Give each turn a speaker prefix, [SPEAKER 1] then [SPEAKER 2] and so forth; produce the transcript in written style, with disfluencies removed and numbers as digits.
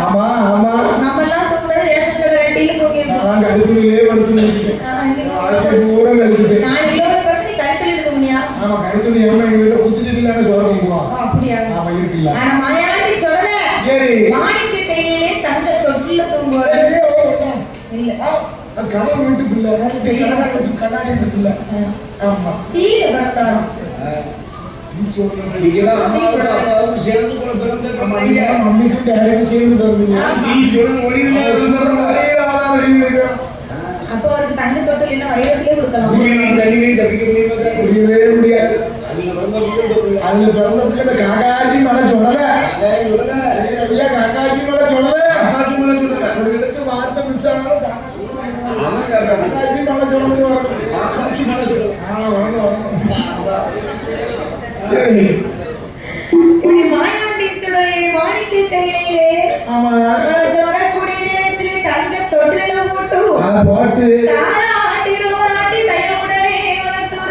[SPEAKER 1] ஆமா ஆமா
[SPEAKER 2] நம்ம எல்லாம் தூங்குறது ரேஷன் கடை வெட்டியில தூங்கிருக்கோம்.
[SPEAKER 1] நான் கழுத்துலயே வந்து தூரம் கழிச்சுட்டு
[SPEAKER 2] நான் இதோட பத்தி கழுத்துல தூங்கியா?
[SPEAKER 1] ஆமா கழுத்துல எவன் எங்க வீட்டுல குத்துச்சிட்டு சோறு கும்புவான்.
[SPEAKER 2] அப்படியா?
[SPEAKER 1] ஆமா இருக்குல்ல.
[SPEAKER 2] ஆனா மாயாண்டி சொல்லல.
[SPEAKER 1] சரி
[SPEAKER 2] மாணிக்க கையிலே தங்க தொட்டில தூங்குவாரு. இல்ல
[SPEAKER 1] கனவு வீட்டு பிள்ளை கண்ணாடி வீட்டு பிள்ளை. ஆமா
[SPEAKER 2] தீர பரதாரம்
[SPEAKER 1] மம்மிக்கும் டைரக்ட் சேர்ந்து தருவீங்க.
[SPEAKER 2] அப்போ அதுக்கு தங்க தொட்டில் என்ன வயிறுலயே கொடுக்கலாம்.
[SPEAKER 1] முடியவே முடியாது. அதுல பிறந்த பிள்ளை காக்காச்சி மலை சொல்லல. ஐயா காக்காச்சி மலை சொல்லல. ஒரு இடத்து வார்த்தை மிஸ் ஆனாலும் காக்காச்சி மலை சொல்லணும். சரி
[SPEAKER 2] மாயாண்டியுடைய மாணிக்க கையிலே
[SPEAKER 1] ஆமா
[SPEAKER 2] வரக்கூடிய நேரத்திலே தங்க தொட்டில போட்டு
[SPEAKER 1] போட்டு
[SPEAKER 2] தானா